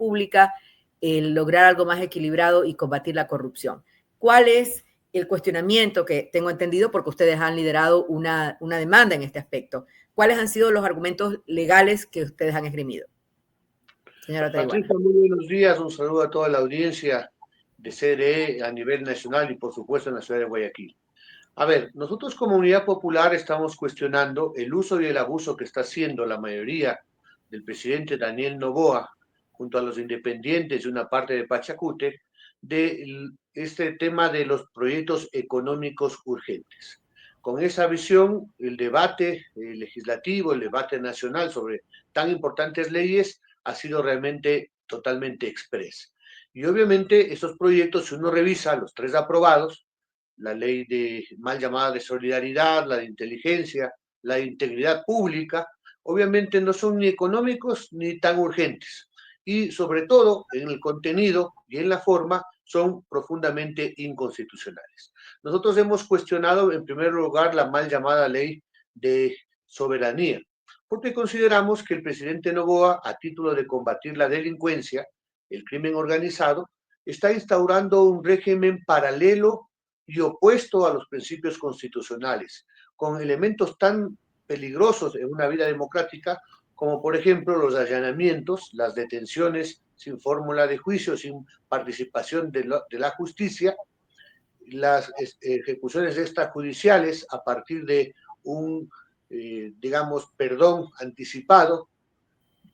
pública, el lograr algo más equilibrado y combatir la corrupción. ¿Cuál es el cuestionamiento que tengo entendido, porque ustedes han liderado una demanda en este aspecto? ¿Cuáles han sido los argumentos legales que ustedes han esgrimido? Señora Taiwana. Patricia, muy buenos días. Un saludo a toda la audiencia de CRE a nivel nacional y, por supuesto, en la ciudad de Guayaquil. A ver, nosotros como Unidad Popular estamos cuestionando el uso y el abuso que está haciendo la mayoría del presidente Daniel Noboa, junto a los independientes y una parte de Pachacute, de este tema de los proyectos económicos urgentes. Con esa visión, el debate legislativo, el debate nacional sobre tan importantes leyes ha sido realmente totalmente express. Y obviamente esos proyectos, si uno revisa los tres aprobados, la ley de mal llamada de solidaridad, la de inteligencia, la de integridad pública, obviamente no son ni económicos ni tan urgentes. Y sobre todo, en el contenido y en la forma, son profundamente inconstitucionales. Nosotros hemos cuestionado, en primer lugar, la mal llamada ley de soberanía, porque consideramos que el presidente Noboa, a título de combatir la delincuencia, el crimen organizado, está instaurando un régimen paralelo y opuesto a los principios constitucionales, con elementos tan peligrosos en una vida democrática como, por ejemplo, los allanamientos, las detenciones sin fórmula de juicio, sin participación de la justicia, las ejecuciones extrajudiciales a partir de un, digamos, perdón anticipado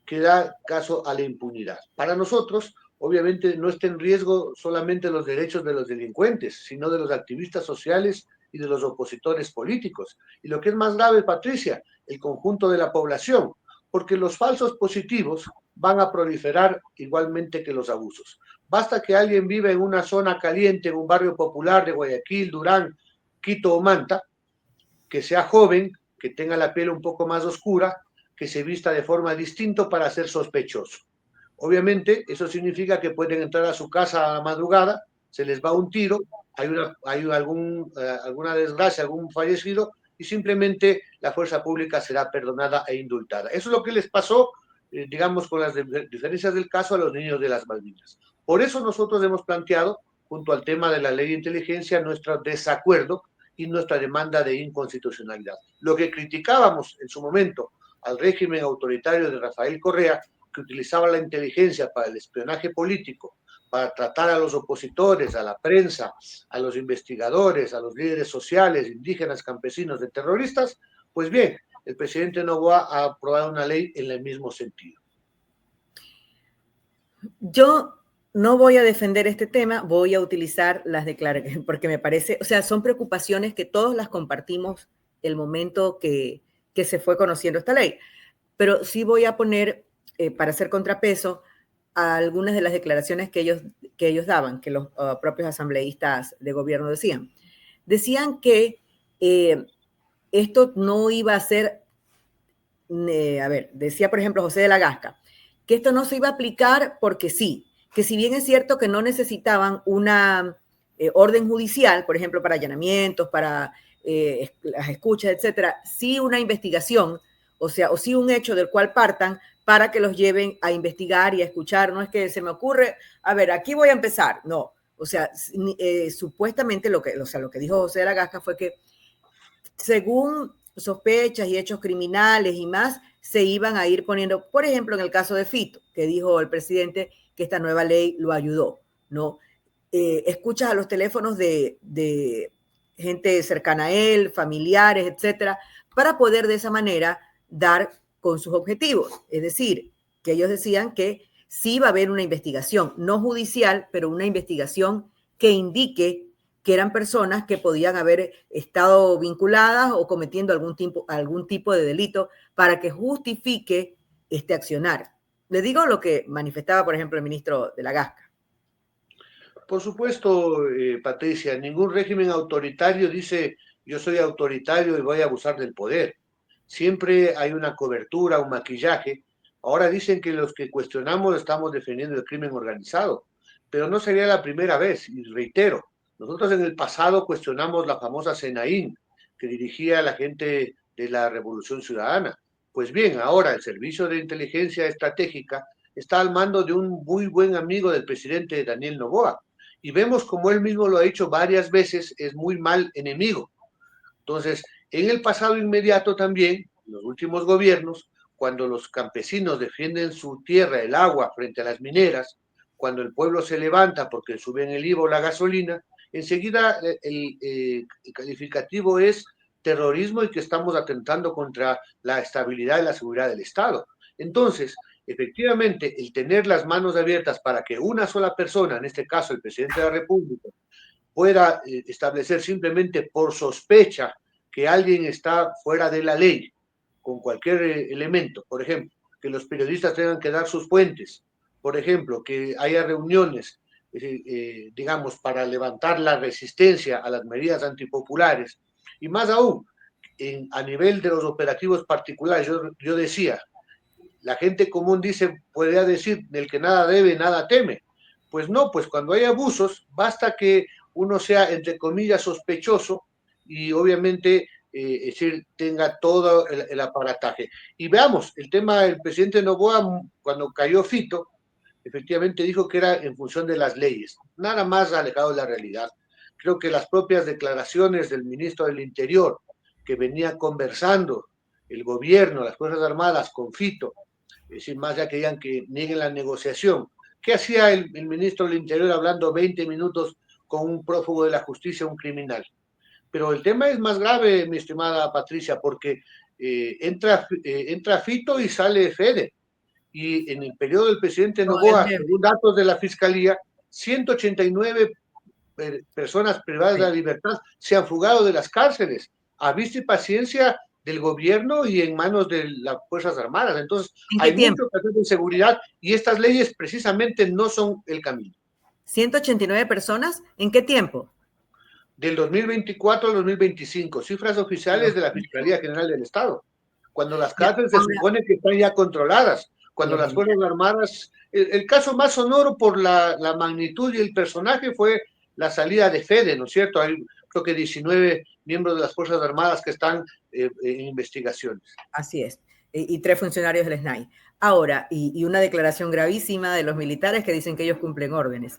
que da caso a la impunidad. Para nosotros, obviamente, no está en riesgo solamente los derechos de los delincuentes, sino de los activistas sociales y de los opositores políticos. Y lo que es más grave, Patricia, el conjunto de la población, porque los falsos positivos van a proliferar igualmente que los abusos. Basta que alguien viva en una zona caliente, en un barrio popular de Guayaquil, Durán, Quito o Manta, que sea joven, que tenga la piel un poco más oscura, que se vista de forma distinta para ser sospechoso. Obviamente, eso significa que pueden entrar a su casa a la madrugada, se les va un tiro, hay alguna desgracia, algún fallecido, y simplemente la fuerza pública será perdonada e indultada. Eso es lo que les pasó, digamos, con las diferencias del caso a los niños de las Malvinas. Por eso nosotros hemos planteado, junto al tema de la ley de inteligencia, nuestro desacuerdo y nuestra demanda de inconstitucionalidad. Lo que criticábamos en su momento al régimen autoritario de Rafael Correa, que utilizaba la inteligencia para el espionaje político, para tratar a los opositores, a la prensa, a los investigadores, a los líderes sociales, indígenas, campesinos, de terroristas, pues bien, el presidente Noboa ha aprobado una ley en el mismo sentido. Yo no voy a defender este tema, voy a utilizar las declaraciones, porque me parece, o sea, son preocupaciones que todos las compartimos el momento que se fue conociendo esta ley. Pero sí voy a poner, para hacer contrapeso, a algunas de las declaraciones que ellos daban, que los propios asambleístas de gobierno decían. Decían que esto no iba a ser, decía por ejemplo José de la Gasca, que esto no se iba a aplicar porque sí, que si bien es cierto que no necesitaban una orden judicial, por ejemplo, para allanamientos, para las escuchas, etcétera, sí una investigación, o sea, o sí un hecho del cual partan para que los lleven a investigar y a escuchar. No es que se me ocurre, a ver, aquí voy a empezar, no. O sea, supuestamente lo que dijo José de la Gasca fue que según sospechas y hechos criminales y más, se iban a ir poniendo, por ejemplo, en el caso de Fito, que dijo el presidente que esta nueva ley lo ayudó, ¿no? Escuchas a los teléfonos de gente cercana a él, familiares, etcétera, para poder de esa manera dar con sus objetivos. Es decir, que ellos decían que sí va a haber una investigación, no judicial, pero una investigación que indique que eran personas que podían haber estado vinculadas o cometiendo algún tipo de delito para que justifique este accionar. Le digo lo que manifestaba, por ejemplo, el ministro de la Gasca. Por supuesto, Patricia, ningún régimen autoritario dice yo soy autoritario y voy a abusar del poder. Siempre hay una cobertura, un maquillaje. Ahora dicen que los que cuestionamos estamos defendiendo el crimen organizado, pero no sería la primera vez, y reitero, nosotros en el pasado cuestionamos la famosa Senaín, que dirigía a la gente de la Revolución Ciudadana. Pues bien, ahora el Servicio de Inteligencia Estratégica está al mando de un muy buen amigo del presidente Daniel Noboa. Y vemos como él mismo lo ha dicho varias veces, es muy mal enemigo. Entonces, en el pasado inmediato también, los últimos gobiernos, cuando los campesinos defienden su tierra, el agua, frente a las mineras, cuando el pueblo se levanta porque suben el IVA o la gasolina, enseguida el calificativo es terrorismo y que estamos atentando contra la estabilidad y la seguridad del Estado. Entonces, efectivamente, el tener las manos abiertas para que una sola persona, en este caso el presidente de la República, pueda establecer simplemente por sospecha que alguien está fuera de la ley con cualquier elemento, por ejemplo, que los periodistas tengan que dar sus fuentes, por ejemplo, que haya reuniones, digamos, para levantar la resistencia a las medidas antipopulares, y más aún, a nivel de los operativos particulares, yo decía, la gente común dice, podría decir, del que nada debe, nada teme. Pues no, pues cuando hay abusos, basta que uno sea, entre comillas, sospechoso y obviamente, es decir, tenga todo el aparataje. Y veamos, el tema del presidente Noboa, cuando cayó Fito, efectivamente dijo que era en función de las leyes, nada más alejado de la realidad. Creo que las propias declaraciones del ministro del Interior, que venía conversando el gobierno, las Fuerzas Armadas con Fito, es decir, más ya que digan que nieguen la negociación. ¿Qué hacía el ministro del Interior hablando 20 minutos con un prófugo de la justicia, un criminal? Pero el tema es más grave, mi estimada Patricia, porque entra Fito y sale Fede. Y en el periodo del presidente Noboa, según datos de la Fiscalía, 189 personas privadas de la libertad se han fugado de las cárceles, a vista y paciencia del gobierno y en manos de las Fuerzas Armadas. Entonces, hay mucho que hacer de seguridad y estas leyes precisamente no son el camino. 189 personas, ¿en qué tiempo? Del 2024 al 2025, cifras oficiales de la Fiscalía General del Estado, cuando las cárceles se supone que están ya controladas, cuando las Fuerzas Armadas, el caso más sonoro por la magnitud y el personaje fue la salida de Fede, ¿no es cierto? Hay creo que 19 miembros de las Fuerzas Armadas que están en investigaciones. Así es, y 3 funcionarios del SNAI. Ahora, y una declaración gravísima de los militares que dicen que ellos cumplen órdenes.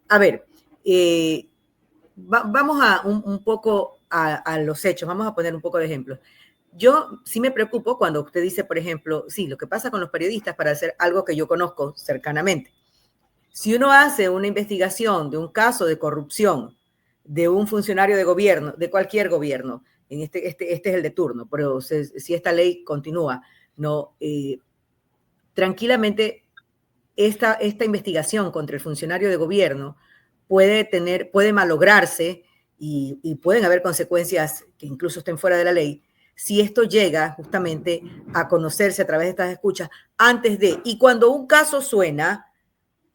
A ver, vamos a un poco a los hechos, vamos a poner un poco de ejemplos. Yo sí me preocupo cuando usted dice, por ejemplo, sí, lo que pasa con los periodistas para hacer algo que yo conozco cercanamente. Si uno hace una investigación de un caso de corrupción de un funcionario de gobierno, de cualquier gobierno, en este es el de turno, pero si esta ley continúa, no, tranquilamente esta investigación contra el funcionario de gobierno puede malograrse y pueden haber consecuencias que incluso estén fuera de la ley si esto llega justamente a conocerse a través de estas escuchas antes de, y cuando un caso suena,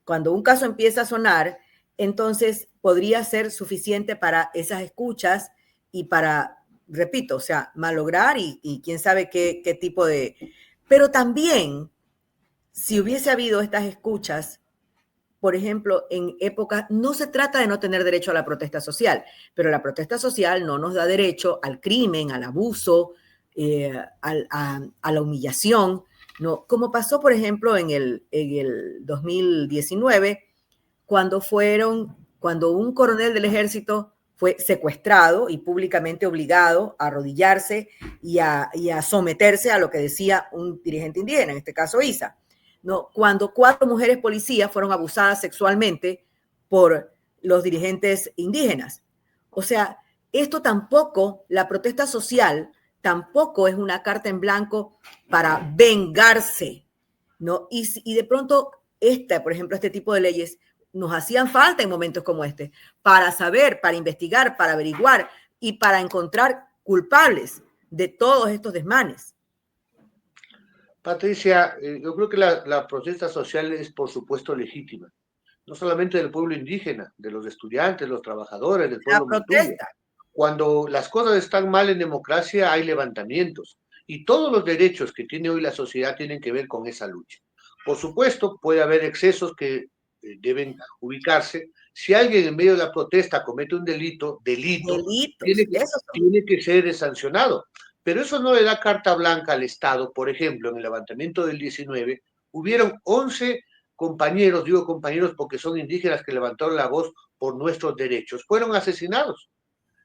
cuando un caso empieza a sonar, entonces podría ser suficiente para esas escuchas y para, repito, o sea, malograr y quién sabe qué tipo de... Pero también, si hubiese habido estas escuchas, por ejemplo, en épocas, no se trata de no tener derecho a la protesta social, pero la protesta social no nos da derecho al crimen, al abuso, a la humillación, ¿no? Como pasó, por ejemplo, en el 2019, cuando un coronel del ejército fue secuestrado y públicamente obligado a arrodillarse y a someterse a lo que decía un dirigente indígena, en este caso Isa. ¿No? Cuando 4 mujeres policías fueron abusadas sexualmente por los dirigentes indígenas. O sea, esto tampoco, la protesta social, tampoco es una carta en blanco para vengarse, ¿no? Y de pronto, por ejemplo, este tipo de leyes nos hacían falta en momentos como este, para saber, para investigar, para averiguar y para encontrar culpables de todos estos desmanes. Patricia, yo creo que la protesta social es, por supuesto, legítima. No solamente del pueblo indígena, de los estudiantes, los trabajadores, del pueblo montuno. Cuando las cosas están mal en democracia, hay levantamientos. Y todos los derechos que tiene hoy la sociedad tienen que ver con esa lucha. Por supuesto, puede haber excesos que deben ubicarse. Si alguien en medio de la protesta comete un delito, tiene que ser sancionado. Pero eso no le da carta blanca al Estado, por ejemplo, en el levantamiento del 19, Hubieron 11 compañeros, digo compañeros porque son indígenas que levantaron la voz por nuestros derechos, fueron asesinados.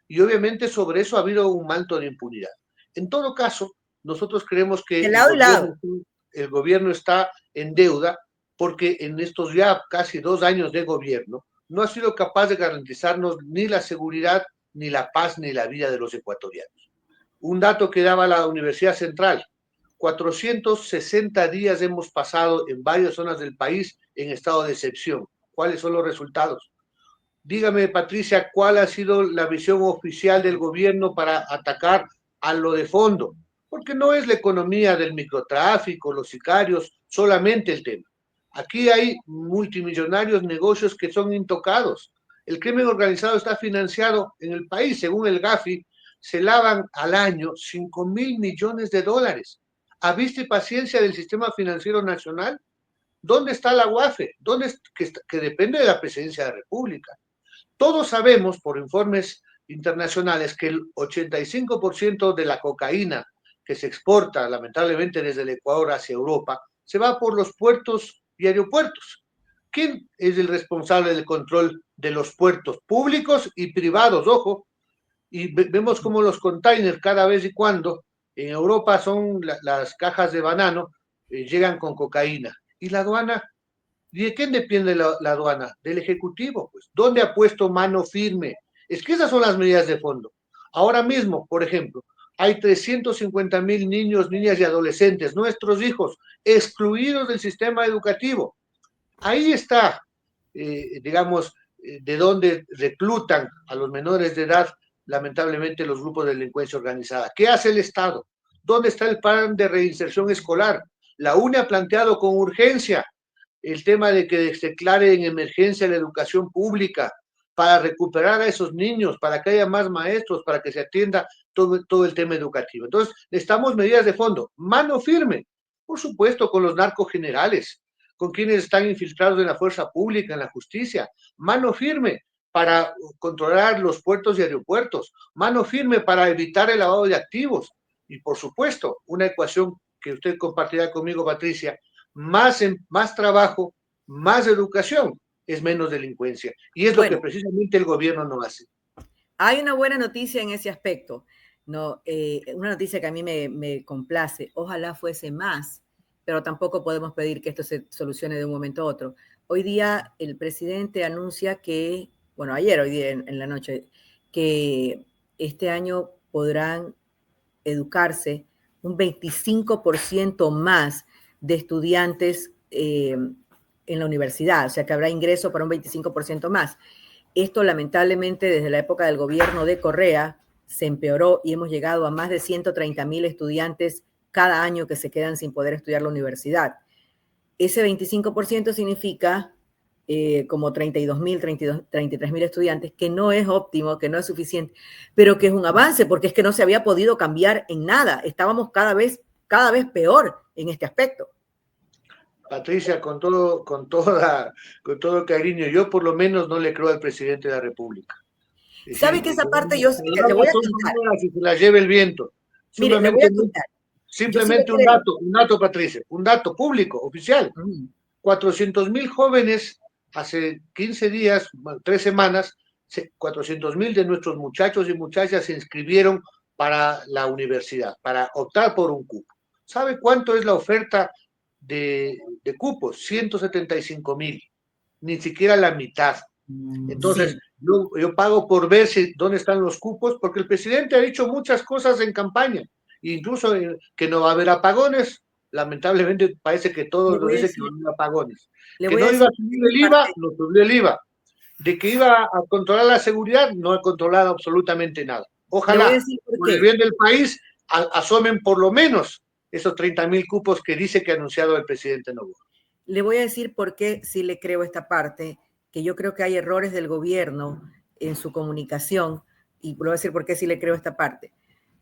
Y obviamente sobre eso ha habido un manto de impunidad. En todo caso, nosotros creemos que De lado y lado. el gobierno está en deuda porque en estos ya casi 2 años de gobierno no ha sido capaz de garantizarnos ni la seguridad, ni la paz, ni la vida de los ecuatorianos. Un dato que daba la Universidad Central: 460 días hemos pasado en varias zonas del país en estado de excepción. ¿Cuáles son los resultados? Dígame, Patricia, ¿cuál ha sido la visión oficial del gobierno para atacar a lo de fondo? Porque no es la economía del microtráfico, los sicarios, solamente el tema. Aquí hay multimillonarios negocios que son intocados. El crimen organizado está financiado en el país, según el Gafi, se lavan al año 5.000 millones de dólares. ¿A vista y paciencia del sistema financiero nacional? ¿Dónde está la UAFE? ¿Dónde que depende de la presidencia de la República? Todos sabemos por informes internacionales que el 85% de la cocaína que se exporta lamentablemente desde el Ecuador hacia Europa se va por los puertos y aeropuertos. ¿Quién es el responsable del control de los puertos públicos y privados? Ojo, y vemos como los containers cada vez y cuando en Europa son las cajas de banano, llegan con cocaína. ¿Y la aduana? ¿Y de quién depende la aduana? Del Ejecutivo, pues. ¿Dónde ha puesto mano firme? Es que esas son las medidas de fondo. Ahora mismo, por ejemplo, hay 350.000 niños, niñas y adolescentes, nuestros hijos, excluidos del sistema educativo. Ahí está, digamos, de dónde reclutan a los menores de edad, lamentablemente, los grupos de delincuencia organizada. ¿Qué hace el Estado? ¿Dónde está el plan de reinserción escolar? La UNE ha planteado con urgencia el tema de que se declare en emergencia la educación pública para recuperar a esos niños, para que haya más maestros, para que se atienda todo el tema educativo. Entonces, necesitamos medidas de fondo. Mano firme, por supuesto, con los narcogenerales, con quienes están infiltrados en la fuerza pública, en la justicia. Mano firme para controlar los puertos y aeropuertos. Mano firme para evitar el lavado de activos. Y, por supuesto, una ecuación que usted compartirá conmigo, Patricia: más trabajo, más educación, es menos delincuencia. Y es lo que precisamente el gobierno no hace. Hay una buena noticia en ese aspecto, ¿no? Una noticia que a mí me complace. Ojalá fuese más, pero tampoco podemos pedir que esto se solucione de un momento a otro. Hoy día el presidente anuncia que, bueno, hoy día en la noche, que este año podrán educarse un 25% más de estudiantes en la universidad, o sea que habrá ingreso para un 25% más. Esto lamentablemente desde la época del gobierno de Correa se empeoró y hemos llegado a más de 130.000 estudiantes cada año que se quedan sin poder estudiar la universidad. Ese 25% significa como 32.000, 33.000 estudiantes, que no es óptimo, que no es suficiente, pero que es un avance, porque es que no se había podido cambiar en nada. Estábamos cada vez peor en este aspecto. Patricia, con todo cariño, yo por lo menos no le creo al presidente de la República. ¿Sabe que esa parte yo le voy a contar? Si se la lleve el viento. Mire, le voy a contar. Simplemente un dato, Patricia, un dato público, oficial. 400.000 jóvenes, hace 15 días, 3 semanas, 400.000 de nuestros muchachos y muchachas se inscribieron para la universidad, para optar por un cupo. ¿Sabe cuánto es la oferta de cupos? 175.000, ni siquiera la mitad. Entonces, sí, yo pago por ver dónde están los cupos, porque el presidente ha dicho muchas cosas en campaña, incluso que no va a haber apagones. Lamentablemente parece que todos nos dicen que no hay apagones. Que no iba a subir el IVA, no subió el IVA. De que iba a controlar la seguridad, no ha controlado absolutamente nada. Ojalá, por el bien del país, asomen por lo menos esos 30.000 cupos que dice que ha anunciado el presidente Noboa. Le voy a decir por qué sí le creo esta parte, que yo creo que hay errores del gobierno en su comunicación, y le voy a decir por qué sí le creo esta parte.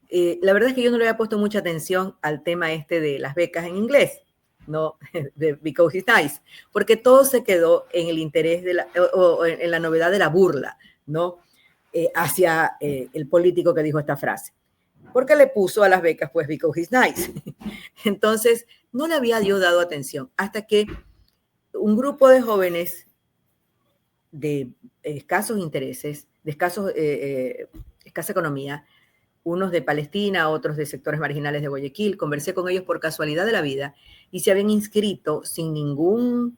La verdad es que yo no le había puesto mucha atención al tema este de las becas en inglés, ¿no? De Because It's Nice, porque todo se quedó en el interés o en la novedad de la burla, ¿no? Hacia el político que dijo esta frase. porque le puso a las becas, pues, because he's nice. Entonces, no le había yo dado atención hasta que un grupo de jóvenes de escasos intereses, de escasa economía, unos de Palestina, otros de sectores marginales de Guayaquil, conversé con ellos por casualidad de la vida y se habían inscrito sin ningún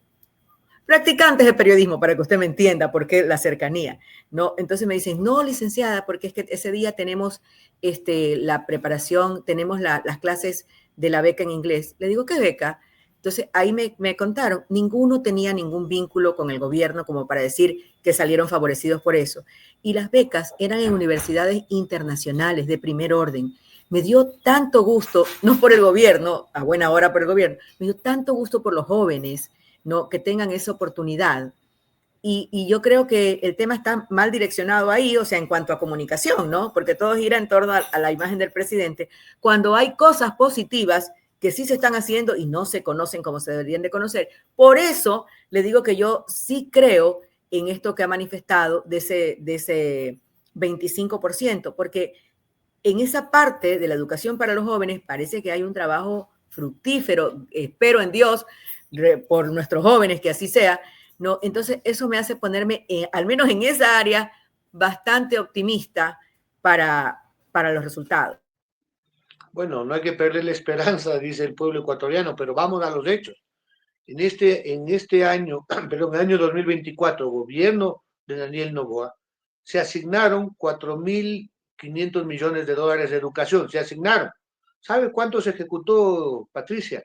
practicantes de periodismo, para que usted me entienda, porque la cercanía, ¿no? Entonces me dicen, no, licenciada, porque es que ese día tenemos la preparación, tenemos las clases de la beca en inglés. Le digo, ¿qué beca? Entonces ahí me contaron, ninguno tenía ningún vínculo con el gobierno como para decir que salieron favorecidos por eso. Y las becas eran en universidades internacionales de primer orden. Me dio tanto gusto, no por el gobierno, a buena hora por el gobierno, me dio tanto gusto por los jóvenes, ¿no? Que tengan esa oportunidad. Y yo creo que el tema está mal direccionado ahí, o sea, en cuanto a comunicación, ¿no? Porque todo gira en torno a la imagen del presidente, cuando hay cosas positivas que sí se están haciendo y no se conocen como se deberían de conocer. Por eso le digo que yo sí creo en esto que ha manifestado de ese 25%, porque en esa parte de la educación para los jóvenes parece que hay un trabajo fructífero, espero en Dios, por nuestros jóvenes, que así sea, ¿no? Entonces, eso me hace ponerme, al menos en esa área, bastante optimista para los resultados. Bueno, no hay que perder la esperanza, dice el pueblo ecuatoriano, pero vamos a los hechos. En este año, perdón, en el año 2024, gobierno de Daniel Noboa, se asignaron 4.500 millones de dólares de educación, se asignaron. ¿Sabe cuánto se ejecutó, Patricia?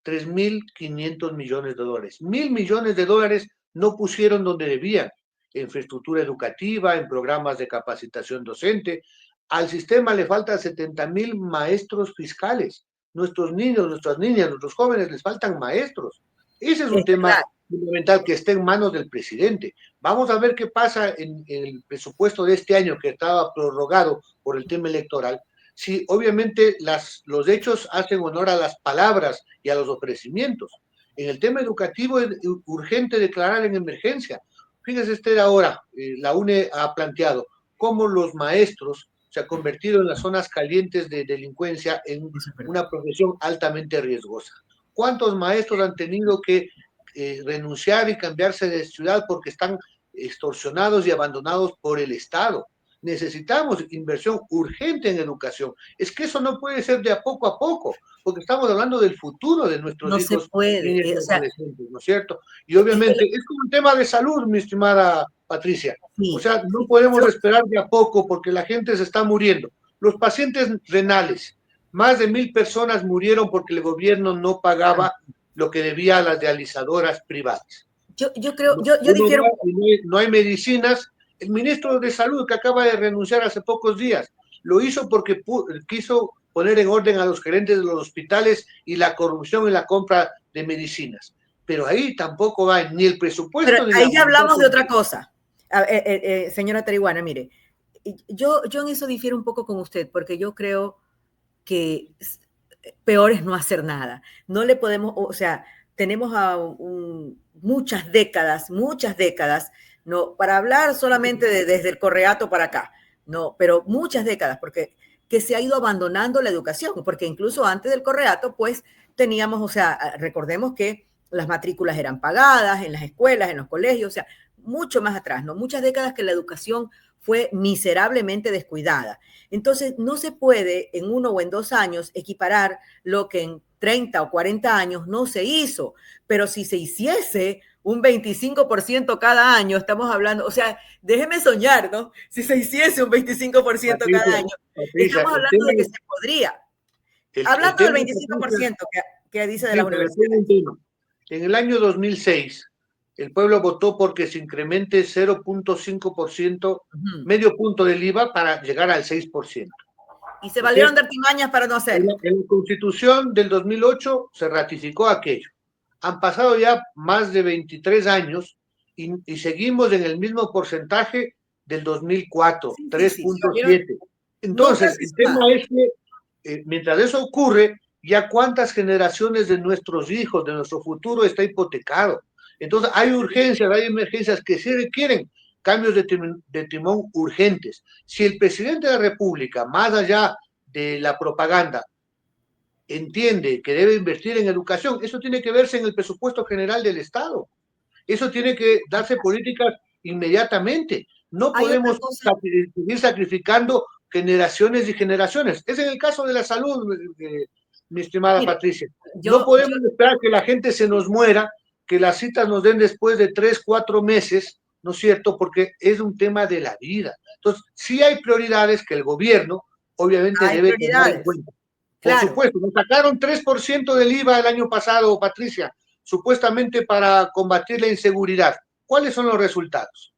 3.500 millones de dólares. 1.000 millones de dólares no pusieron donde debían, en infraestructura educativa, en programas de capacitación docente. Al sistema le faltan 70.000 maestros fiscales. Nuestros niños, nuestras niñas, nuestros jóvenes les faltan maestros. Ese es un tema Claro. fundamental que está en manos del presidente. Vamos a ver qué pasa en el presupuesto de este año que estaba prorrogado por el tema electoral. Sí, obviamente los hechos hacen honor a las palabras y a los ofrecimientos. En el tema educativo es urgente declarar en emergencia. Fíjese usted ahora, la UNE ha planteado cómo los maestros se han convertido en las zonas calientes de delincuencia en una profesión altamente riesgosa. ¿Cuántos maestros han tenido que renunciar y cambiarse de ciudad porque están extorsionados y abandonados por el Estado? Necesitamos inversión urgente en educación. Es que eso no puede ser de a poco, porque estamos hablando del futuro de nuestros No se hijos, puede. niños y adolescentes, ¿no es cierto? Y obviamente es como un tema de salud, mi estimada Patricia. O Sí, sea, no podemos esperar de a poco porque la gente se está muriendo. Los pacientes renales, más de 1.000 personas murieron porque el gobierno no pagaba lo que debía a las realizadoras privadas. yo creo, yo difiero. No hay medicinas. El ministro de Salud, que acaba de renunciar hace pocos días, lo hizo porque quiso poner en orden a los gerentes de los hospitales y la corrupción en la compra de medicinas. Pero ahí tampoco va ni el presupuesto Pero ni la ahí ya voluntad hablamos de otra política. cosa. Señora Tarihuana, mire, yo en eso difiero un poco con usted, porque yo creo que peor es no hacer nada. No le podemos, o sea, tenemos muchas décadas, no, para hablar solamente desde el Correato para acá, no, pero muchas décadas, porque que se ha ido abandonando la educación, porque incluso antes del Correato, pues teníamos, o sea, recordemos que las matrículas eran pagadas en las escuelas, en los colegios, o sea, mucho más atrás, ¿no? Muchas décadas que la educación fue miserablemente descuidada. Entonces, no se puede en 1 o en 2 años equiparar lo que en 30 o 40 años no se hizo, pero si se hiciese un 25% cada año, estamos hablando, o sea, déjeme soñar, ¿no? Si se hiciese un 25% cada Patricia, año, Patricia, estamos hablando de que se podría. el Hablando del tema, Patricia, 25% que dice de las Patricia, le pongo un universidades. tema. En el año 2006, el pueblo votó porque se incremente 0.5%, Ujú. medio punto del IVA para llegar al 6%. Y se ¿No es valieron cierto? de artimañas para no hacerlo. En la Constitución del 2008 se ratificó aquello. Han pasado ya más de 23 años y seguimos en el mismo porcentaje del 2004, Sí, sí, sí, se valieron. 3.7. Nunca Entonces, se el hizo tema nada. es que mientras eso ocurre, ya cuántas generaciones de nuestros hijos, de nuestro futuro está hipotecado. Entonces, hay urgencias, hay emergencias que sí requieren cambios de timón urgentes. Si el presidente de la República, más allá de la propaganda entiende que debe invertir en educación, eso tiene que verse en el presupuesto general del Estado. Eso tiene que darse políticas inmediatamente. No Hay otra podemos cosa. seguir sacrificando generaciones y generaciones. Es en el caso de la salud, mi estimada Mire, Patricia. No yo podemos esperar que la gente se nos muera, que las citas nos den después de 3, 4 meses, ¿no es cierto? Porque es un tema de la vida. Entonces, sí hay prioridades que el gobierno obviamente hay debe tomar en prioridades, cuenta. Por claro. supuesto, nos sacaron 3% del IVA el año pasado, Patricia, supuestamente para combatir la inseguridad. ¿Cuáles son los resultados?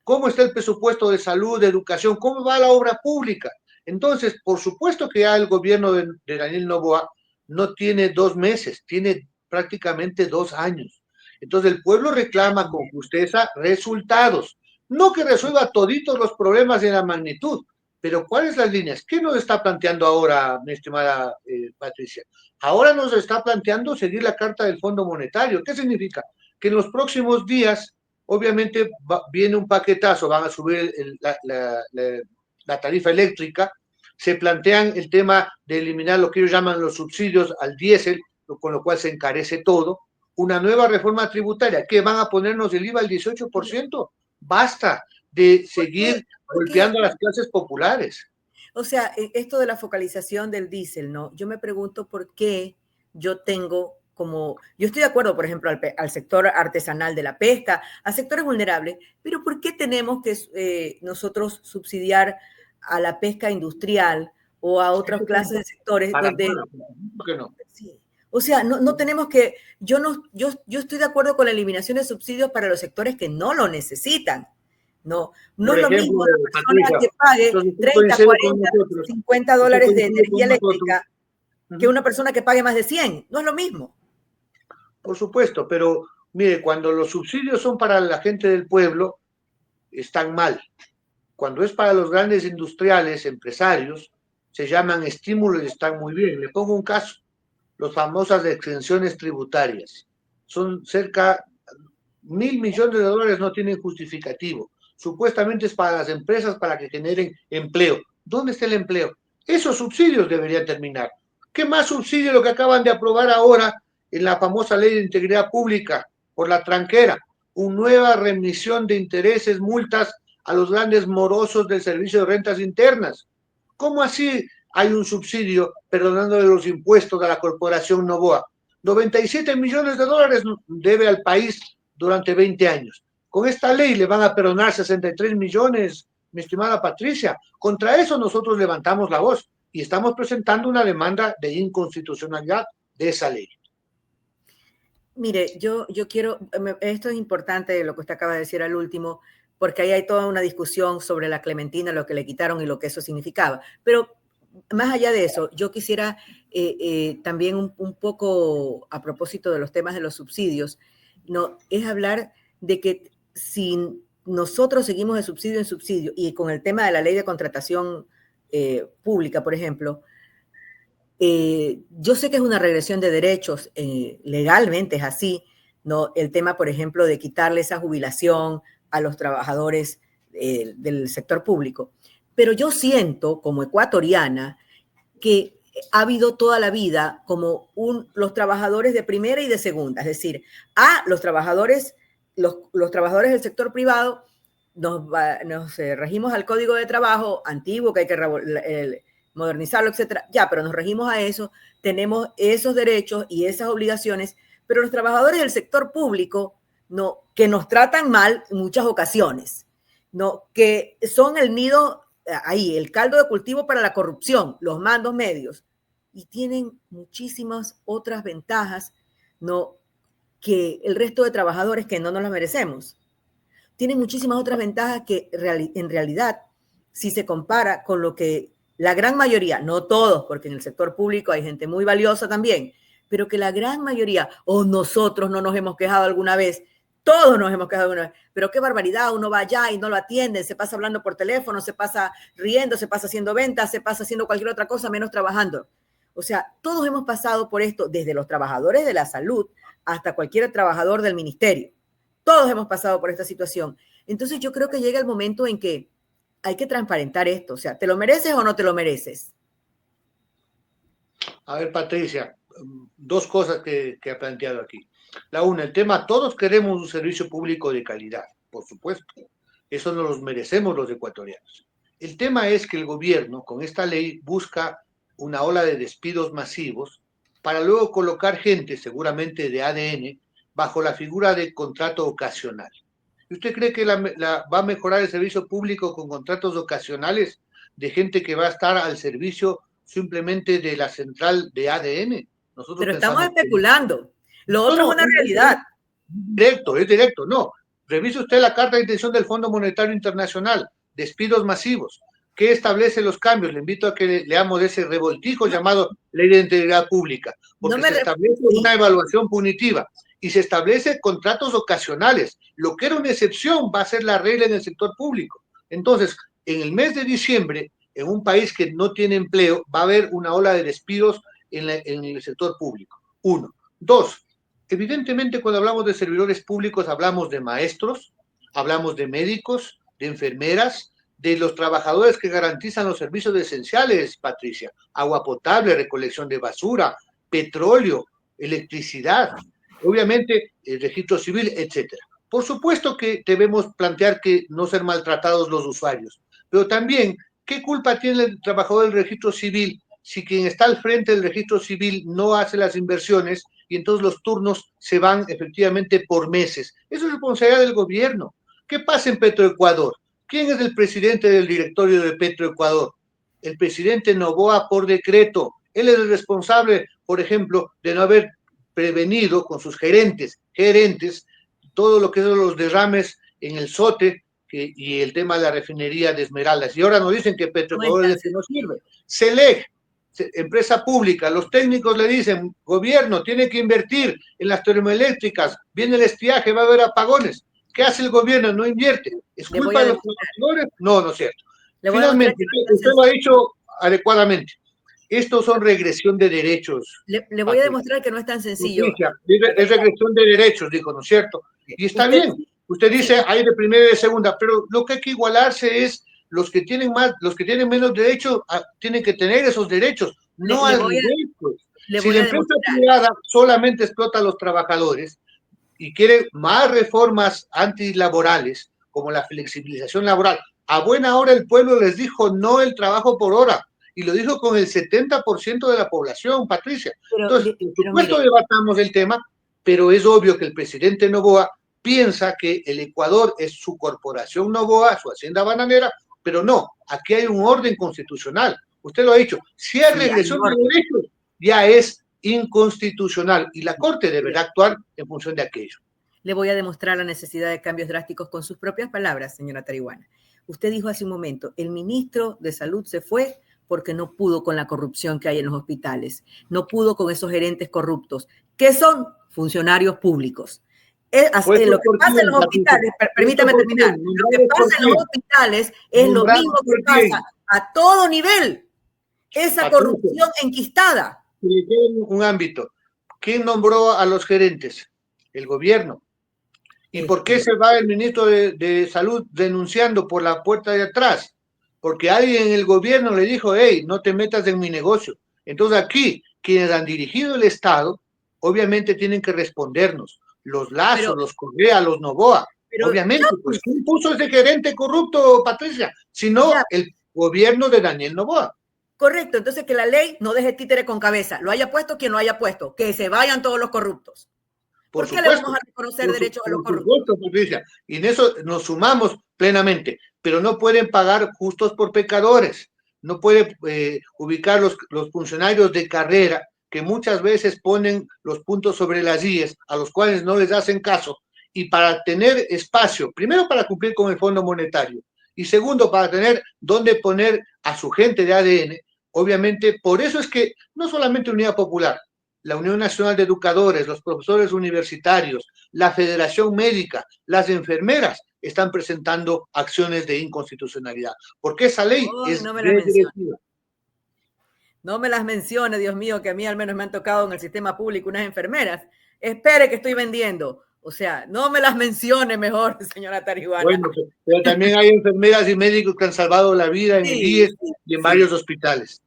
¿Cómo está el presupuesto de salud, de educación? ¿Cómo va la obra pública? Entonces, por supuesto que ya el gobierno de Daniel Noboa no tiene 2 meses, tiene prácticamente 2 años. Entonces, el pueblo reclama con justeza resultados. No que resuelva toditos los problemas de la magnitud, pero ¿cuáles las líneas? ¿Qué nos está planteando ahora, mi estimada Patricia? Ahora nos está planteando seguir la carta del Fondo Monetario. ¿Qué significa? Que en los próximos días obviamente viene un paquetazo, van a subir la tarifa eléctrica, se plantean el tema de eliminar lo que ellos llaman los subsidios al diésel, con lo cual se encarece todo, una nueva reforma tributaria, que van a ponernos el IVA al 18%, basta de ¿Por qué? seguir Porque, golpeando a las clases populares. o sea, esto de la focalización del diésel, ¿no? Yo me pregunto por qué yo tengo como, yo estoy de acuerdo, por ejemplo, al sector artesanal de la pesca, a sectores vulnerables, pero ¿por qué tenemos que nosotros subsidiar a la pesca industrial o a otras clases de sectores Para donde, nada, ¿por qué no? sí, o sea, no tenemos que, yo estoy de acuerdo con la eliminación de subsidios para los sectores que no lo necesitan. No Por es lo ejemplo, mismo una persona Patricia, que pague entonces usted 30, coincide con 40, nosotros, usted $50 de coincide energía con nosotros. eléctrica que Uh-huh. una persona que pague más de 100. No es lo mismo. Por supuesto, pero mire, cuando los subsidios son para la gente del pueblo, están mal. Cuando es para los grandes industriales, empresarios, se llaman estímulos y están muy bien. Le pongo un caso, las famosas exenciones tributarias. Son cerca $1.000 millones, no tienen justificativo. Supuestamente es para las empresas para que generen empleo. ¿Dónde está el empleo? Esos subsidios deberían terminar. ¿Qué más subsidio lo que acaban de aprobar ahora en la famosa ley de integridad pública por la tranquera? Una nueva remisión de intereses, multas a los grandes morosos del servicio de rentas internas. ¿Cómo así hay un subsidio perdonándole los impuestos a la corporación Novoa? $97 millones debe al país durante 20 años. Con esta ley le van a perdonar 63 millones, mi estimada Patricia. Contra eso nosotros levantamos la voz y estamos presentando una demanda de inconstitucionalidad de esa ley. Mire, yo quiero, esto es importante lo que usted acaba de decir al último, porque ahí hay toda una discusión sobre la clementina, lo que le quitaron y lo que eso significaba. Pero más allá de eso, yo quisiera también un poco a propósito de los temas de los subsidios, no, es hablar de que si nosotros seguimos de subsidio en subsidio y con el tema de la ley de contratación pública, por ejemplo, yo sé que es una regresión de derechos, legalmente es así, ¿no? El tema, por ejemplo, de quitarle esa jubilación a los trabajadores del sector público. Pero yo siento, como ecuatoriana, que ha habido toda la vida como los trabajadores de primera y de segunda, es decir, los trabajadores del sector privado nos regimos al Código de Trabajo antiguo, que hay que modernizarlo, etcétera. Ya, pero nos regimos a eso, tenemos esos derechos y esas obligaciones, pero los trabajadores del sector público, no, que nos tratan mal en muchas ocasiones, no, que son el nido ahí, el caldo de cultivo para la corrupción, los mandos medios, y tienen muchísimas otras ventajas, no, que el resto de trabajadores que no nos las merecemos. Tienen muchísimas otras ventajas que en realidad, si se compara con lo que la gran mayoría, no todos, porque en el sector público hay gente muy valiosa también, pero que la gran mayoría, o nosotros no nos hemos quejado alguna vez, todos nos hemos quejado alguna vez, pero qué barbaridad, uno va allá y no lo atienden, se pasa hablando por teléfono, se pasa riendo, se pasa haciendo ventas, se pasa haciendo cualquier otra cosa menos trabajando. O sea, todos hemos pasado por esto, desde los trabajadores de la salud hasta cualquier trabajador del ministerio. Todos hemos pasado por esta situación. Entonces yo creo que llega el momento en que hay que transparentar esto. O sea, ¿te lo mereces o no te lo mereces? A ver, Patricia, dos cosas que ha planteado aquí. La una, el tema, todos queremos un servicio público de calidad, por supuesto. Eso nos los merecemos los ecuatorianos. El tema es que el gobierno, con esta ley, busca una ola de despidos masivos para luego colocar gente, seguramente de ADN, bajo la figura de contrato ocasional. ¿Y usted cree que va a mejorar el servicio público con contratos ocasionales de gente que va a estar al servicio simplemente de la central de ADN? Nosotros Pero estamos pensamos especulando. Lo otro no, es una realidad. es directo, no. Revise usted la carta de intención del Fondo Monetario Internacional, despidos masivos. ¿Qué establece los cambios? Le invito a que leamos ese revoltijo llamado Ley de Integridad Pública, porque se establece una evaluación punitiva y se establece contratos ocasionales. Lo que era una excepción va a ser la regla en el sector público. Entonces, en el mes de diciembre, en un país que no tiene empleo, va a haber una ola de despidos en el sector público. Uno. Dos, evidentemente cuando hablamos de servidores públicos hablamos de maestros, hablamos de médicos, de enfermeras, de los trabajadores que garantizan los servicios esenciales, Patricia, agua potable, recolección de basura, petróleo, electricidad, obviamente el registro civil, etcétera. Por supuesto que debemos plantear que no ser maltratados los usuarios, pero también, ¿qué culpa tiene el trabajador del registro civil si quien está al frente del registro civil no hace las inversiones y entonces los turnos se van efectivamente por meses? Eso es responsabilidad del gobierno. ¿Qué pasa en Petroecuador? ¿Quién es el presidente del directorio de Petroecuador? El presidente Noboa por decreto. Él es el responsable, por ejemplo, de no haber prevenido con sus gerentes, todo lo que son los derrames en el SOTE y el tema de la refinería de Esmeraldas. Y ahora nos dicen que Petroecuador es el que no sirve. SELEC, empresa pública, los técnicos le dicen, gobierno, tiene que invertir en las termoeléctricas, viene el estiaje, va a haber apagones. ¿Qué hace el gobierno? No invierte. ¿Es culpa de los trabajadores? No, no es cierto. Finalmente, usted lo ha dicho adecuadamente. Estos son regresión de derechos. Le voy a demostrar que no es tan sencillo. Es regresión de derechos, dijo, ¿no es cierto? Y está bien. Usted dice, hay de primera y de segunda, pero lo que hay que igualarse es los que tienen más, los que tienen menos derechos tienen que tener esos derechos, no al revés. Si la empresa privada solamente explota a los trabajadores y quiere más reformas antilaborales, como la flexibilización laboral, a buena hora el pueblo les dijo no el trabajo por hora, y lo dijo con el 70% de la población, Patricia. Entonces, por supuesto, debatamos el tema, pero es obvio que el presidente Noboa piensa que el Ecuador es su corporación Noboa, su hacienda bananera, pero no, aquí hay un orden constitucional. Usted lo ha dicho, si hay regresión de derechos, ya es inconstitucional y la Corte deberá actuar en función de aquello. Le voy a demostrar la necesidad de cambios drásticos con sus propias palabras, señora Tarihuana. Usted dijo hace un momento, el ministro de Salud se fue porque no pudo con la corrupción que hay en los hospitales, no pudo con esos gerentes corruptos, que son funcionarios públicos. Lo que pasa en los hospitales, permítame terminar, lo que pasa en los hospitales es lo mismo que pasa a todo nivel, esa corrupción enquistada. Un ámbito. ¿Quién nombró a los gerentes? El gobierno. ¿Y por qué se va el ministro de Salud denunciando por la puerta de atrás? Porque alguien en el gobierno le dijo, hey, no te metas en mi negocio. Entonces aquí, quienes han dirigido el Estado, obviamente tienen que respondernos. Los Lazo, los Correa, los Noboa. Obviamente, pues, ¿quién puso ese gerente corrupto, Patricia? Sino el gobierno de Daniel Noboa. Correcto, entonces que la ley no deje títere con cabeza. Lo haya puesto quien lo haya puesto. Que se vayan todos los corruptos. ¿Por qué le vamos a reconocer derechos a los corruptos? Patricia, y en eso nos sumamos plenamente, pero no pueden pagar justos por pecadores, no puede ubicar los funcionarios de carrera que muchas veces ponen los puntos sobre las IES, a los cuales no les hacen caso, y para tener espacio, primero para cumplir con el Fondo Monetario, y segundo para tener dónde poner a su gente de ADN, obviamente, por eso es que no solamente Unidad Popular, la Unión Nacional de Educadores, los profesores universitarios, la Federación Médica, las enfermeras están presentando acciones de inconstitucionalidad, porque esa ley es regresiva. No me las mencione, Dios mío, que a mí al menos me han tocado en el sistema público unas enfermeras. Espere que estoy vendiendo. O sea, no me las mencione mejor, señora Tarihuana. Bueno, pero también hay enfermeras y médicos que han salvado la vida en el IES y en varios hospitales.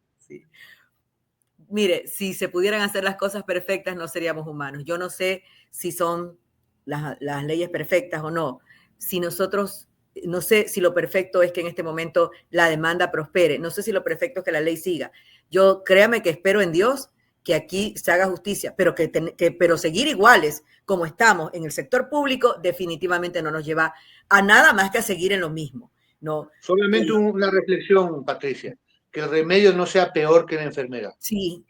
Mire, si se pudieran hacer las cosas perfectas, no seríamos humanos. Yo no sé si son las leyes perfectas o no. Si nosotros, no sé si lo perfecto es que en este momento la demanda prospere. No sé si lo perfecto es que la ley siga. Yo créame que espero en Dios que aquí se haga justicia, pero pero seguir iguales como estamos en el sector público definitivamente no nos lleva a nada más que a seguir en lo mismo. No, Solamente una reflexión, Patricia, que el remedio no sea peor que la enfermedad. sí,